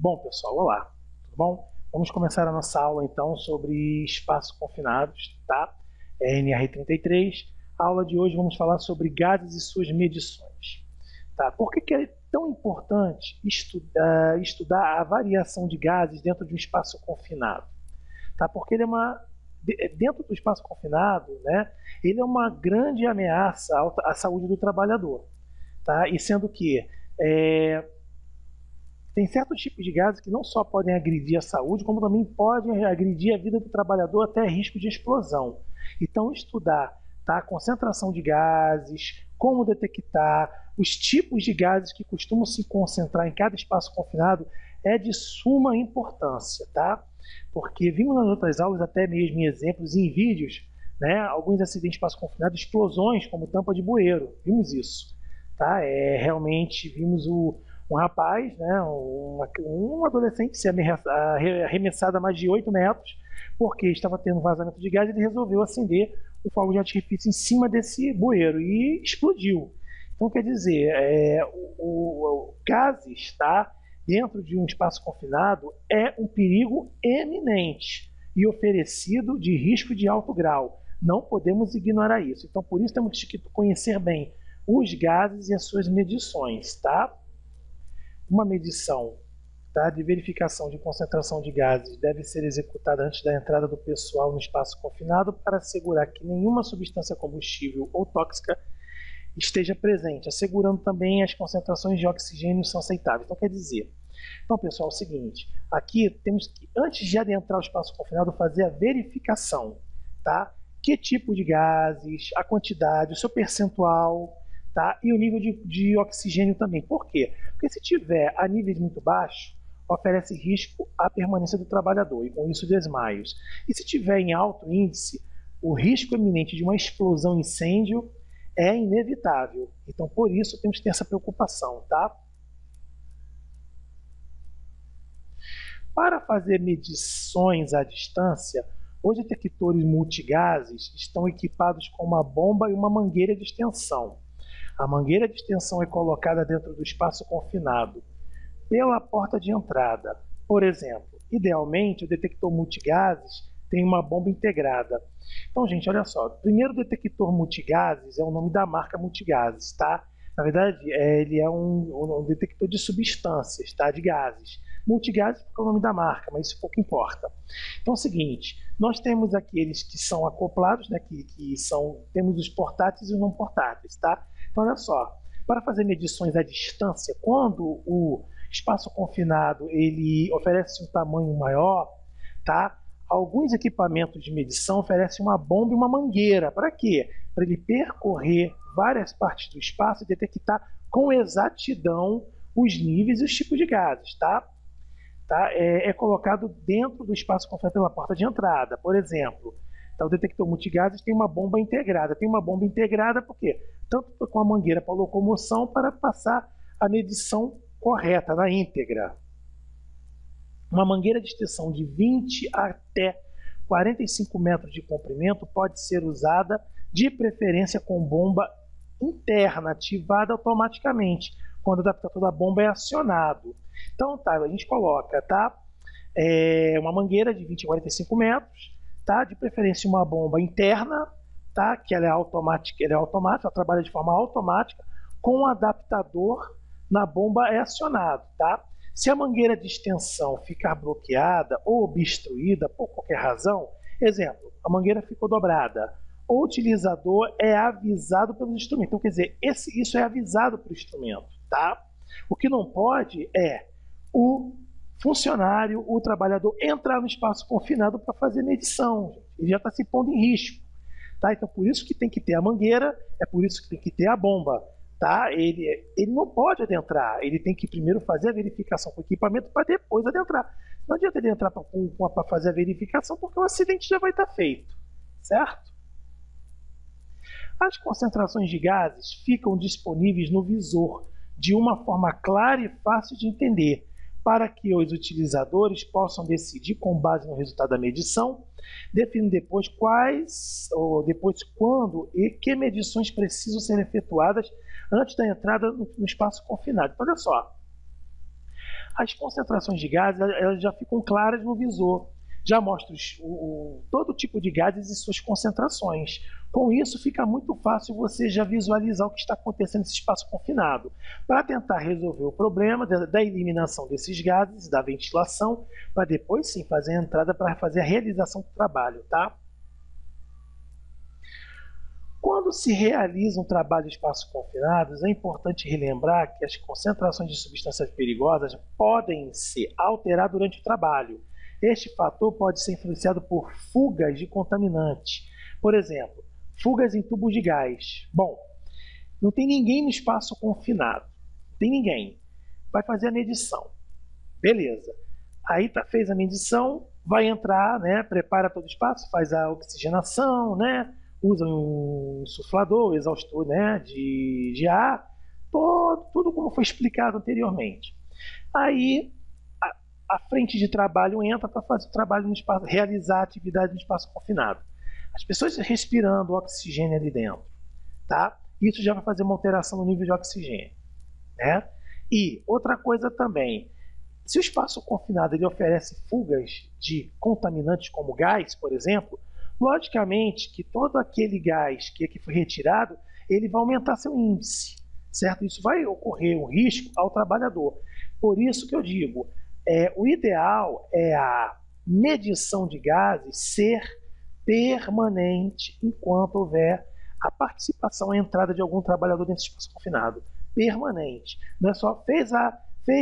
Bom, pessoal, olá, tudo bom? Vamos começar a nossa aula, então, sobre espaços confinados, tá? NR33. A aula de hoje vamos falar sobre gases e suas medições, tá? Por que é tão importante estudar a variação de gases dentro de um espaço confinado? Tá? Porque ele dentro do espaço confinado, né, ele é uma grande ameaça à saúde do trabalhador, tá? E sendo que tem certos tipos de gases que não só podem agredir a saúde, como também podem agredir a vida do trabalhador até risco de explosão. Então, estudar, tá, a concentração de gases, como detectar, os tipos de gases que costumam se concentrar em cada espaço confinado é de suma importância, tá? Porque vimos nas outras aulas, até mesmo em exemplos e em vídeos, né, alguns acidentes de espaço confinado, explosões como tampa de bueiro, vimos isso, tá? Realmente vimos um rapaz, né, um adolescente ser arremessado a mais de 8 metros, porque estava tendo vazamento de gás e ele resolveu acender o fogo de artifício em cima desse bueiro e explodiu. Então, quer dizer, gases, tá, dentro de um espaço confinado é um perigo eminente e oferecido de risco de alto grau. Não podemos ignorar isso. Então, por isso temos que conhecer bem os gases e as suas medições, tá? Uma medição, tá, de verificação de concentração de gases deve ser executada antes da entrada do pessoal no espaço confinado para assegurar que nenhuma substância combustível ou tóxica esteja presente, assegurando também as concentrações de oxigênio são aceitáveis. Então, quer dizer, então, pessoal, é o seguinte, aqui temos que, antes de adentrar o espaço confinado, fazer a verificação, tá? Que tipo de gases, a quantidade, o seu percentual, tá? E o nível de oxigênio também. Por quê? Porque se tiver a níveis muito baixos, oferece risco à permanência do trabalhador, e com isso desmaios. E se tiver em alto índice, o risco eminente de uma explosão, incêndio, é inevitável. Então, por isso, temos que ter essa preocupação, tá? Para fazer medições à distância, os detectores multigases estão equipados com uma bomba e uma mangueira de extensão. A mangueira de extensão é colocada dentro do espaço confinado, pela porta de entrada. Por exemplo, idealmente, o detector multigases tem uma bomba integrada. Então, gente, olha só. Primeiro, detector multigases é o nome da marca Multigases, tá? Na verdade, ele é um detector de substâncias, tá? De gases. Multigases porque é o nome da marca, mas isso pouco importa. Então é o seguinte, nós temos aqueles que são acoplados, né, temos os portáteis e os não portáteis, tá? Então olha só, para fazer medições à distância, quando o espaço confinado ele oferece um tamanho maior, tá? Alguns equipamentos de medição oferecem uma bomba e uma mangueira. Para quê? Para ele percorrer várias partes do espaço e detectar com exatidão os níveis e os tipos de gases, tá? É colocado dentro do espaço confinado pela porta de entrada. Por exemplo, o detector multigases tem uma bomba integrada. Tem uma bomba integrada por quê? Tanto com a mangueira para locomoção para passar a medição correta, na íntegra. Uma mangueira de extensão de 20 até 45 metros de comprimento pode ser usada de preferência com bomba interna, ativada automaticamente, quando o adaptador da bomba é acionado. Então, tá, a gente coloca, tá, uma mangueira de 20 a 45 metros, tá, de preferência uma bomba interna, tá, que ela é automática, ela trabalha de forma automática, com o adaptador na bomba é acionado, tá? Se a mangueira de extensão ficar bloqueada ou obstruída por qualquer razão, exemplo, a mangueira ficou dobrada, o utilizador é avisado pelo instrumento. Então, quer dizer, isso é avisado para o instrumento, tá? O que não pode é o funcionário, o trabalhador, entrar no espaço confinado para fazer medição. Ele já está se pondo em risco, tá? Então, por isso que tem que ter a mangueira, é por isso que tem que ter a bomba. Tá? Ele não pode adentrar, ele tem que primeiro fazer a verificação com o equipamento para depois adentrar. Não adianta ele entrar para fazer a verificação porque o acidente já vai estar feito, certo? As concentrações de gases ficam disponíveis no visor de uma forma clara e fácil de entender, para que os utilizadores possam decidir com base no resultado da medição, definindo depois quando e que medições precisam ser efetuadas antes da entrada no espaço confinado. Então, olha só, as concentrações de gases elas já ficam claras no visor. Já mostra todo tipo de gases e suas concentrações. Com isso, fica muito fácil você já visualizar o que está acontecendo nesse espaço confinado. Para tentar resolver o problema da eliminação desses gases, da ventilação, para depois sim fazer a entrada para fazer a realização do trabalho, tá? Quando se realiza um trabalho em espaços confinados, é importante relembrar que as concentrações de substâncias perigosas podem se alterar durante o trabalho. Este fator pode ser influenciado por fugas de contaminantes. Por exemplo, fugas em tubos de gás. Bom, não tem ninguém no espaço confinado. Não tem ninguém. Vai fazer a medição. Beleza. Aí fez a medição, vai entrar, né, prepara todo o espaço, faz a oxigenação, né, usa um insuflador, exaustor, né, de ar, tudo como foi explicado anteriormente. Aí a frente de trabalho entra para fazer o trabalho no espaço, realizar a atividade no espaço confinado. As pessoas respirando oxigênio ali dentro, tá? Isso já vai fazer uma alteração no nível de oxigênio, né? E outra coisa também, se o espaço confinado ele oferece fugas de contaminantes como gás, por exemplo, logicamente que todo aquele gás que aqui foi retirado, ele vai aumentar seu índice, certo? Isso vai ocorrer um risco ao trabalhador. Por isso que eu digo, o ideal é a medição de gases ser permanente enquanto houver a participação, a entrada de algum trabalhador dentro do espaço confinado. Permanente. Não é só fez,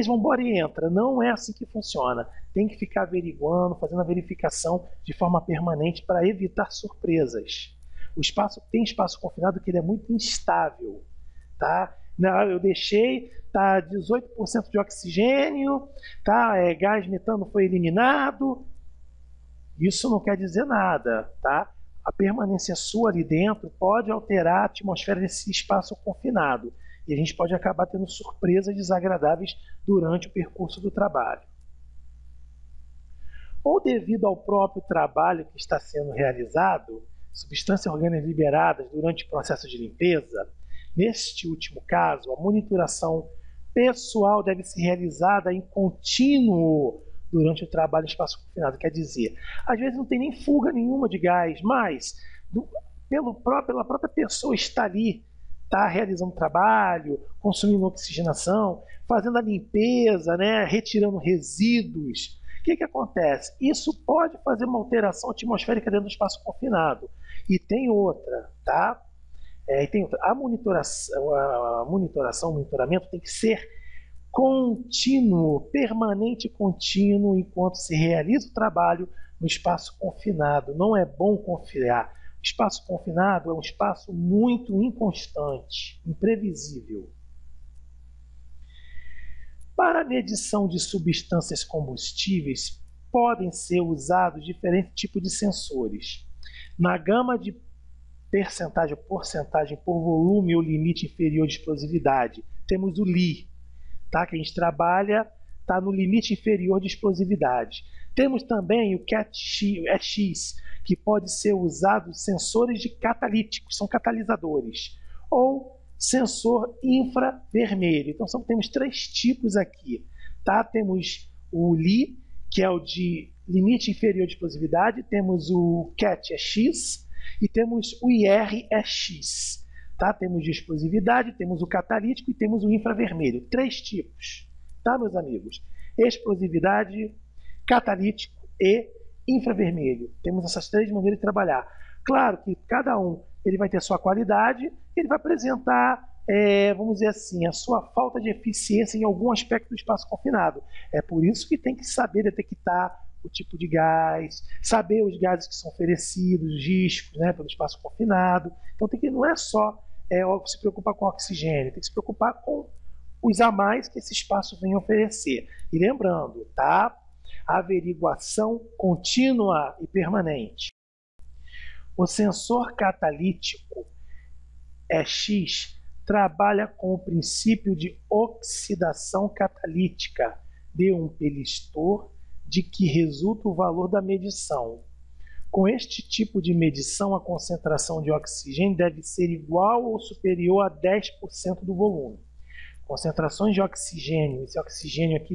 vamos embora e entra. Não é assim que funciona. Tem que ficar averiguando, fazendo a verificação de forma permanente para evitar surpresas. Tem espaço confinado que ele é muito instável, tá? Eu deixei, tá 18% de oxigênio, tá? Gás metano foi eliminado. Isso não quer dizer nada, tá? A permanência sua ali dentro pode alterar a atmosfera desse espaço confinado. E a gente pode acabar tendo surpresas desagradáveis durante o percurso do trabalho. Ou devido ao próprio trabalho que está sendo realizado, substâncias orgânicas liberadas durante o processo de limpeza, neste último caso, a monitoração pessoal deve ser realizada em contínuo durante o trabalho em espaço confinado. Quer dizer, às vezes não tem nem fuga nenhuma de gás, mas pela própria pessoa estar ali, está realizando trabalho, consumindo oxigenação, fazendo a limpeza, né, retirando resíduos. O que acontece? Isso pode fazer uma alteração atmosférica dentro do espaço confinado. E tem outra, tá? O monitoramento tem que ser contínuo, permanente e contínuo enquanto se realiza o trabalho no espaço confinado. Não é bom confiar. O espaço confinado é um espaço muito inconstante, imprevisível. Para a medição de substâncias combustíveis, podem ser usados diferentes tipos de sensores. Na gama de porcentagem por volume ou limite inferior de explosividade, temos o Li, tá? Que a gente trabalha, tá no limite inferior de explosividade. Temos também o CAT-X, que pode ser usado sensores de catalíticos, são catalisadores, ou sensor infravermelho. Então temos três tipos aqui, tá? Temos o Li, que é o de limite inferior de explosividade, temos o CAT-X e temos o IR-X. Tá? Temos de explosividade, temos o catalítico e temos o infravermelho. Três tipos, tá, meus amigos? Explosividade, catalítico e infravermelho. Temos essas três maneiras de trabalhar. Claro que cada um ele vai ter sua qualidade, ele vai apresentar, vamos dizer assim, a sua falta de eficiência em algum aspecto do espaço confinado. É por isso que tem que saber detectar o tipo de gás, saber os gases que são oferecidos, os riscos, né, pelo espaço confinado. Então não é só se preocupar com o oxigênio, tem que se preocupar com os a mais que esse espaço vem oferecer. E lembrando, tá? Averiguação contínua e permanente. O sensor catalítico X trabalha com o princípio de oxidação catalítica de um pelistor de que resulta o valor da medição. Com este tipo de medição, a concentração de oxigênio deve ser igual ou superior a 10% do volume. Concentrações de oxigênio, esse oxigênio aqui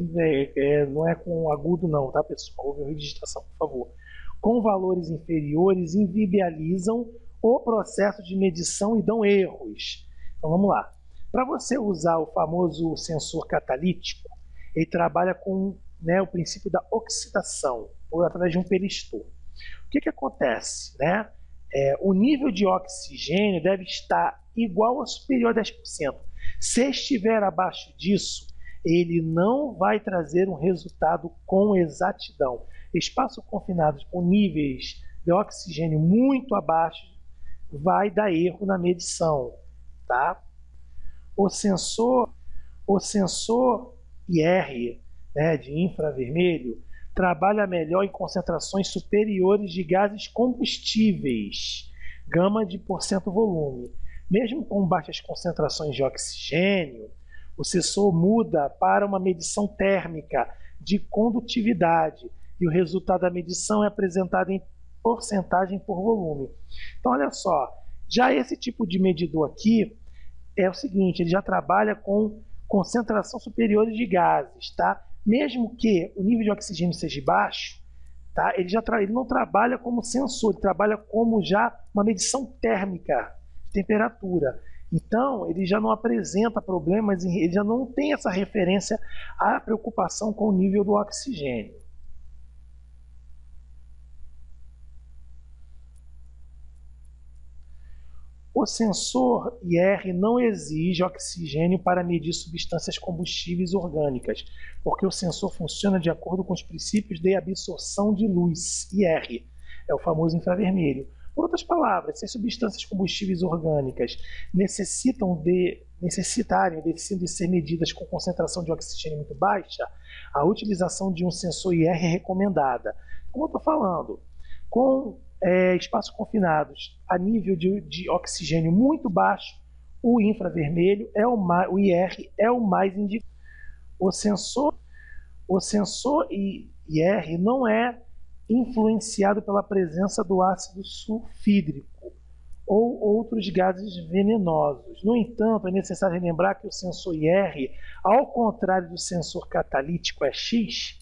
não é com agudo não, tá pessoal? Houve registração, por favor. Com valores inferiores, inviabilizam o processo de medição e dão erros. Então vamos lá. Para você usar o famoso sensor catalítico, ele trabalha com o princípio da oxidação, ou através de um peristor. O que acontece? O nível de oxigênio deve estar igual ou superior a 10%. Se estiver abaixo disso, ele não vai trazer um resultado com exatidão. Espaços confinados com níveis de oxigênio muito abaixo vai dar erro na medição, tá? O sensor IR, de infravermelho, trabalha melhor em concentrações superiores de gases combustíveis, gama de porcento volume. Mesmo com baixas concentrações de oxigênio, o sensor muda para uma medição térmica de condutividade e o resultado da medição é apresentado em porcentagem por volume. Então, olha só, já esse tipo de medidor aqui é o seguinte, ele já trabalha com concentração superior de gases, tá? Mesmo que o nível de oxigênio seja baixo, tá? Ele não trabalha como sensor, ele trabalha como já uma medição térmica de temperatura. Então, ele já não apresenta problemas, ele já não tem essa referência à preocupação com o nível do oxigênio. O sensor IR não exige oxigênio para medir substâncias combustíveis orgânicas, porque o sensor funciona de acordo com os princípios de absorção de luz, IR, é o famoso infravermelho. Por outras palavras, se as substâncias combustíveis orgânicas necessitarem de ser medidas com concentração de oxigênio muito baixa, a utilização de um sensor IR é recomendada. Como eu estou falando, com espaços confinados a nível de oxigênio muito baixo, o infravermelho, o IR é o mais indicado. O sensor IR não é influenciado pela presença do ácido sulfídrico ou outros gases venenosos. No entanto, é necessário lembrar que o sensor IR, ao contrário do sensor catalítico X,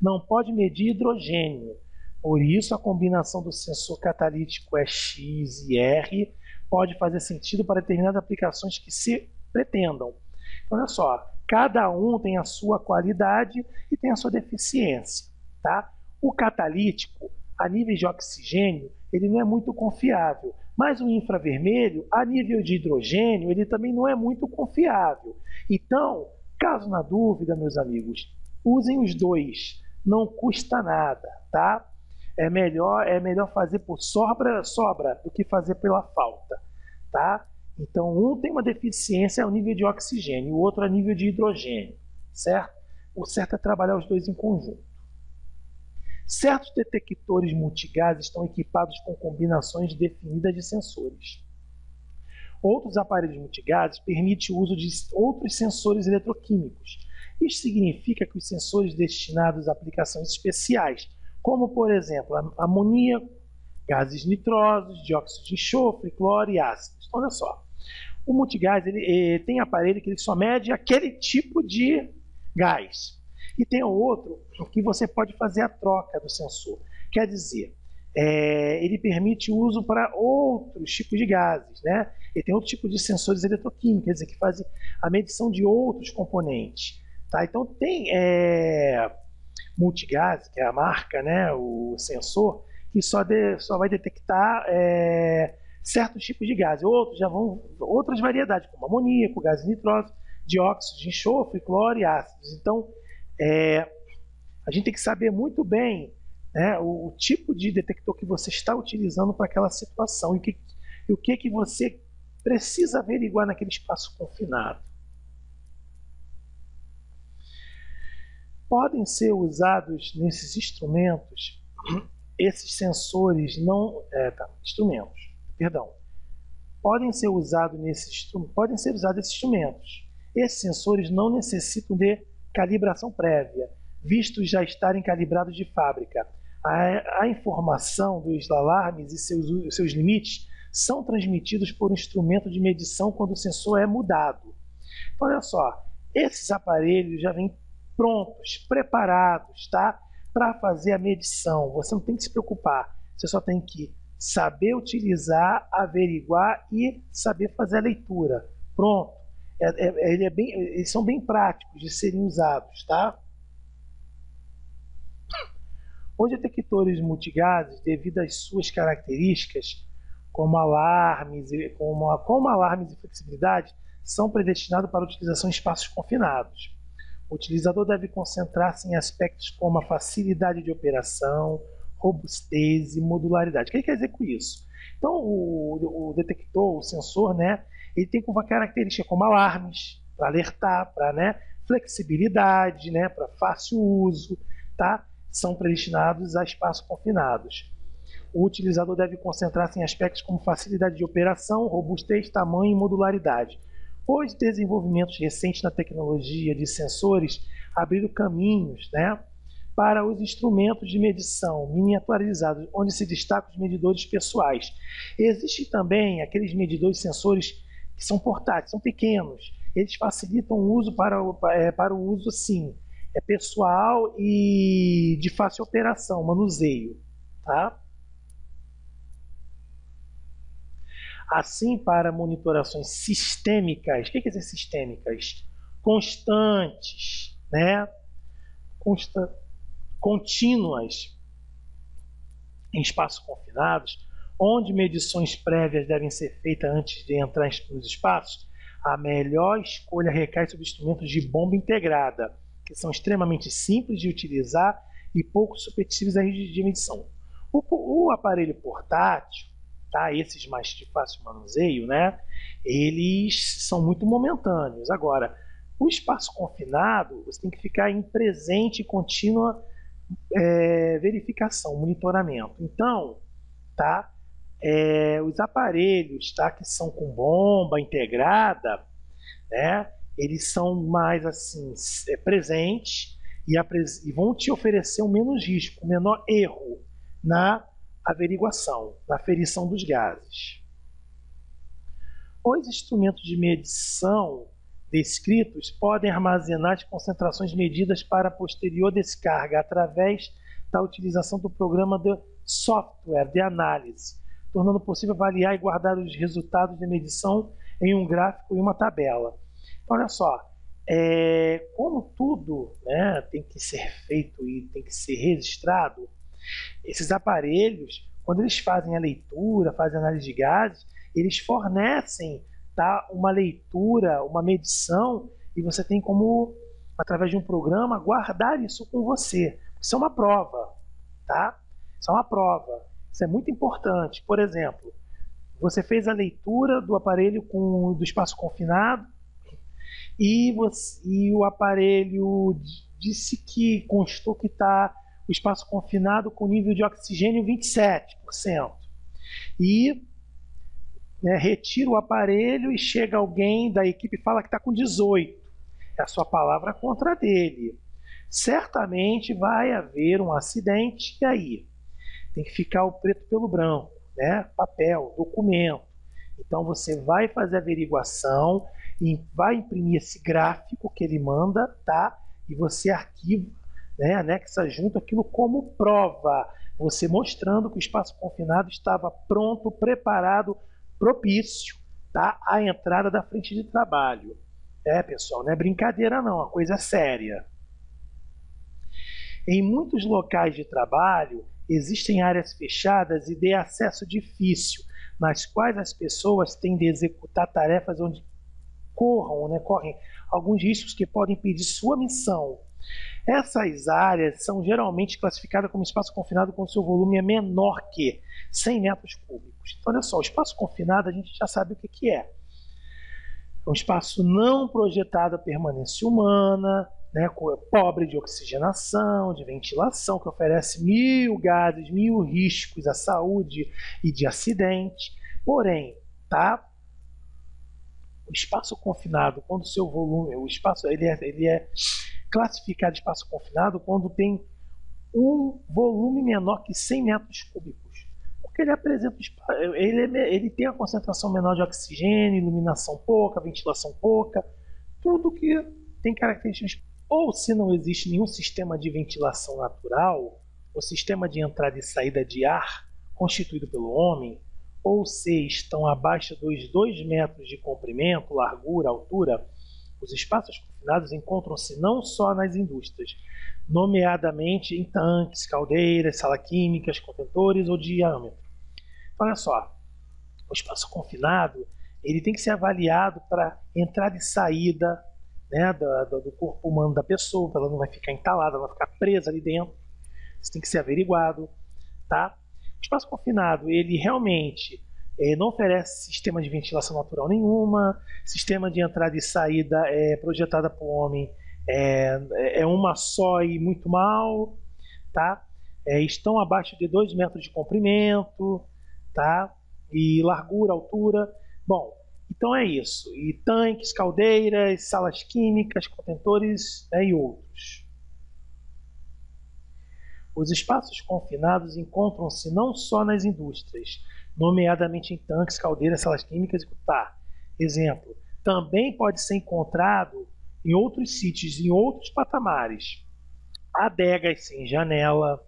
não pode medir hidrogênio. Por isso, a combinação do sensor catalítico X e R pode fazer sentido para determinadas aplicações que se pretendam. Então, olha só, cada um tem a sua qualidade e tem a sua deficiência, tá? O catalítico, a nível de oxigênio, ele não é muito confiável, mas o infravermelho, a nível de hidrogênio, ele também não é muito confiável. Então, caso na dúvida, meus amigos, usem os dois, não custa nada, tá? É melhor fazer por sobra do que fazer pela falta, tá? Então, um tem uma deficiência ao nível de oxigênio, o outro a nível de hidrogênio, certo? O certo é trabalhar os dois em conjunto. Certos detectores multigás estão equipados com combinações definidas de sensores. Outros aparelhos multigás permitem o uso de outros sensores eletroquímicos. Isso significa que os sensores destinados a aplicações especiais, como, por exemplo, amoníaco, gases nitrosos, dióxido de enxofre, cloro e ácidos. Então, olha só, o multigás tem aparelho que ele só mede aquele tipo de gás. E tem outro que você pode fazer a troca do sensor. Quer dizer, ele permite o uso para outros tipos de gases, né? Ele tem outro tipo de sensores eletroquímicos, quer dizer, que fazem a medição de outros componentes. Tá? Então, tem multigás, que é a marca, né, o sensor, que só vai detectar certos tipos de gases. Outras variedades, como amoníaco, gases nitrosos, dióxido de enxofre, cloro e ácidos. Então, a gente tem que saber muito bem, né, o tipo de detector que você está utilizando para aquela situação e o que você precisa averiguar naquele espaço confinado. Podem ser usados nesses instrumentos, esses sensores não... instrumentos, perdão. Podem ser usados esses instrumentos. Esses sensores não necessitam de calibração prévia, visto já estarem calibrados de fábrica. A informação dos alarmes e seus limites são transmitidos por um instrumento de medição quando o sensor é mudado. Então, olha só, Esses aparelhos já vêm prontos, preparados, tá? Para fazer a medição. Você não tem que se preocupar, você só tem que saber utilizar, averiguar e saber fazer a leitura. Pronto. Eles são bem práticos de serem usados, tá? Os detectores multigases, devido às suas características, como alarmes e flexibilidade, são predestinados para utilização em espaços confinados. O utilizador deve concentrar-se em aspectos como a facilidade de operação, robustez e modularidade. O que ele quer dizer com isso? Então, o detector, o sensor, né, ele tem uma característica como alarmes, para alertar, para, né, flexibilidade, né, para fácil uso, tá? São predestinados a espaços confinados. O utilizador deve concentrar-se em aspectos como facilidade de operação, robustez, tamanho e modularidade. Os desenvolvimentos recentes na tecnologia de sensores abriram caminhos, né, para os instrumentos de medição miniaturizados, onde se destacam os medidores pessoais. Existem também aqueles medidores sensores que são portáteis, são pequenos. Eles facilitam o uso para o uso, sim, pessoal e de fácil operação, manuseio, tá? Assim, para monitorações sistêmicas, o que quer dizer sistêmicas? Constantes, né? Contínuas, em espaços confinados, onde medições prévias devem ser feitas antes de entrar nos espaços, a melhor escolha recai sobre instrumentos de bomba integrada, que são extremamente simples de utilizar e pouco suscetíveis a riscos de medição. O aparelho portátil, tá? Esses mais de fácil manuseio, né? Eles são muito momentâneos. Agora, o espaço confinado, você tem que ficar em presente e contínua verificação, monitoramento. Então, tá? Os aparelhos, tá? Que são com bomba integrada, né? Eles são mais assim presentes e vão te oferecer um menos risco, um menor erro na averiguação, na aferição dos gases. Os instrumentos de medição descritos podem armazenar as concentrações medidas para posterior descarga através da utilização do programa de software de análise, tornando possível avaliar e guardar os resultados de medição em um gráfico e uma tabela. Então, olha só, como tudo, né, tem que ser feito e tem que ser registrado, esses aparelhos, quando eles fazem a leitura, fazem a análise de gases, eles fornecem, tá, uma leitura, uma medição, e você tem como, através de um programa, guardar isso com você. Isso é uma prova, tá? Isso é uma prova. Isso é muito importante. Por exemplo, você fez a leitura do aparelho do espaço confinado e o aparelho disse que constou que está o espaço confinado com nível de oxigênio 27%. E, né, retira o aparelho e chega alguém da equipe e fala que está com 18%. É a sua palavra contra a dele. Certamente vai haver um acidente, e aí? Tem que ficar o preto pelo branco, né? Papel, documento. Então você vai fazer a averiguação, e vai imprimir esse gráfico que ele manda, tá? E você arquiva, né, anexa junto aquilo como prova, você mostrando que o espaço confinado estava pronto, preparado, propício, tá, à entrada da frente de trabalho. Pessoal, não é brincadeira não, a coisa é séria. Em muitos locais de trabalho, existem áreas fechadas e de acesso difícil, nas quais as pessoas têm de executar tarefas onde correm alguns riscos que podem impedir sua missão. Essas áreas são geralmente classificadas como espaço confinado quando seu volume é menor que 100 metros cúbicos. Então, olha só, o espaço confinado a gente já sabe o que é. É um espaço não projetado à permanência humana, né, pobre de oxigenação, de ventilação, que oferece 1000 gases, 1000 riscos à saúde e de acidente. Porém, tá? O espaço confinado, quando o seu volume, o espaço, ele é classificado de espaço confinado quando tem um volume menor que 100 metros cúbicos. Porque ele apresenta, ele tem a concentração menor de oxigênio, iluminação pouca, ventilação pouca, tudo que tem características, ou se não existe nenhum sistema de ventilação natural, o sistema de entrada e saída de ar constituído pelo homem, ou se estão abaixo dos 2 metros de comprimento, largura, altura, os espaços confinados encontram-se não só nas indústrias, nomeadamente em tanques, caldeiras, salas químicas, contentores ou diâmetro. Então, olha só, o espaço confinado ele tem que ser avaliado para entrada e saída, né, do corpo humano da pessoa, ela não vai ficar entalada, ela vai ficar presa ali dentro. Isso tem que ser averiguado, tá? O espaço confinado, ele realmente não oferece sistema de ventilação natural nenhuma, sistema de entrada e saída projetada para o homem é uma só e muito mal, tá? Estão abaixo de 2 metros de comprimento, tá? E largura, altura. Bom, então é isso. E tanques, caldeiras, salas químicas, contentores e outros. Os espaços confinados encontram-se não só nas indústrias, nomeadamente em tanques, caldeiras, salas químicas e exemplo, também pode ser encontrado em outros sítios, em outros patamares. Adegas sem janela,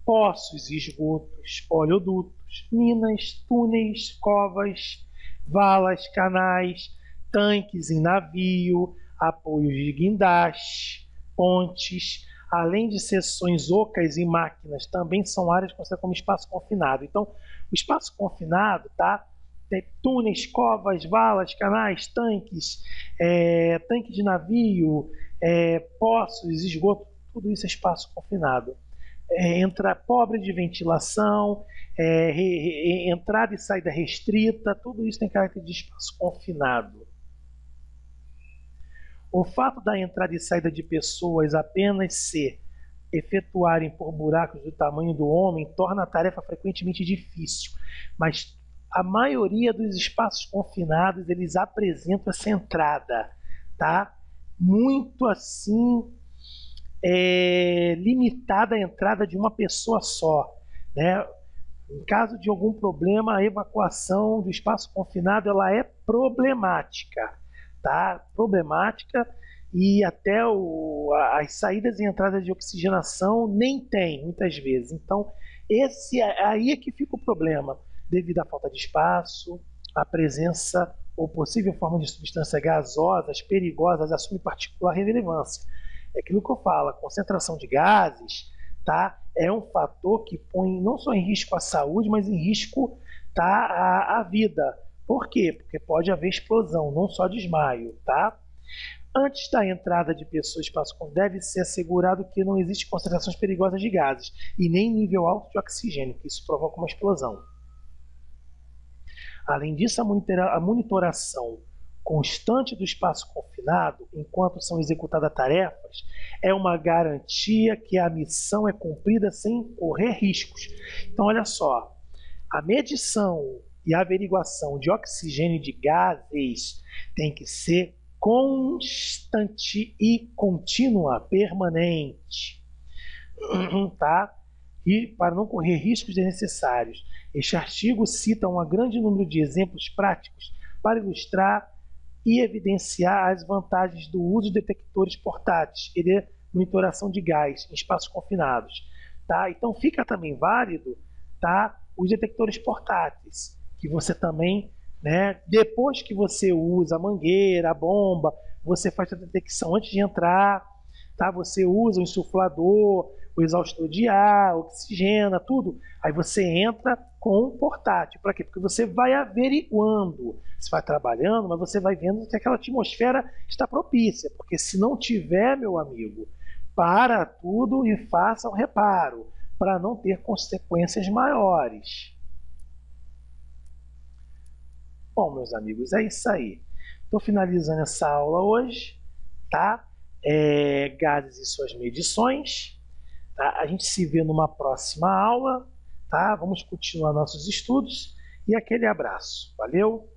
poços e esgotos, oleodutos, minas, túneis, covas, valas, canais, tanques em navio, apoios de guindaste, pontes, além de seções ocas e máquinas, também são áreas consideradas como espaço confinado. Então, o espaço confinado, tá? Tem túneis, covas, valas, canais, tanques, tanque de navio, poços, esgoto, tudo isso é espaço confinado. Entra pobre de ventilação, entrada e saída restrita, tudo isso tem caráter de espaço confinado. O fato da entrada e saída de pessoas apenas se efetuarem por buracos do tamanho do homem torna a tarefa frequentemente difícil, mas a maioria dos espaços confinados eles apresentam essa entrada, tá? Muito assim limitada a entrada de uma pessoa só, né? Em caso de algum problema, a evacuação do espaço confinado ela é problemática, tá? Problemática e até as saídas e entradas de oxigenação nem tem muitas vezes. Então, aí é que fica o problema, devido à falta de espaço, a presença ou possível forma de substâncias gasosas, perigosas, assume particular relevância. É aquilo que eu falo, a concentração de gases, tá? É um fator que põe não só em risco a saúde, mas em risco, tá, a vida. Por quê? Porque pode haver explosão, não só desmaio, tá? Antes da entrada de pessoas em espaço deve ser assegurado que não existe concentrações perigosas de gases e nem nível alto de oxigênio, que isso provoca uma explosão. Além disso, a monitoração constante do espaço confinado, enquanto são executadas tarefas, é uma garantia que a missão é cumprida sem correr riscos. Então, olha só, a medição e a averiguação de oxigênio e de gases tem que ser constante e contínua, permanente, tá? E para não correr riscos desnecessários. Este artigo cita um grande número de exemplos práticos para ilustrar e evidenciar as vantagens do uso de detectores portáteis e de monitoração de gás em espaços confinados. Tá? Então fica também válido, tá, os detectores portáteis, que você também, né, depois que você usa a mangueira, a bomba, você faz a detecção antes de entrar, tá? Você usa o insuflador, o exaustor de ar, oxigena, tudo. Aí você entra com um portátil. Para quê? Porque você vai averiguando. Você vai trabalhando, mas você vai vendo que aquela atmosfera está propícia. Porque se não tiver, meu amigo, para tudo e faça o reparo, para não ter consequências maiores. Bom, meus amigos, é isso aí. Estou finalizando essa aula hoje, tá? Gases e suas medições. Tá? A gente se vê numa próxima aula, tá? Vamos continuar nossos estudos e aquele abraço. Valeu!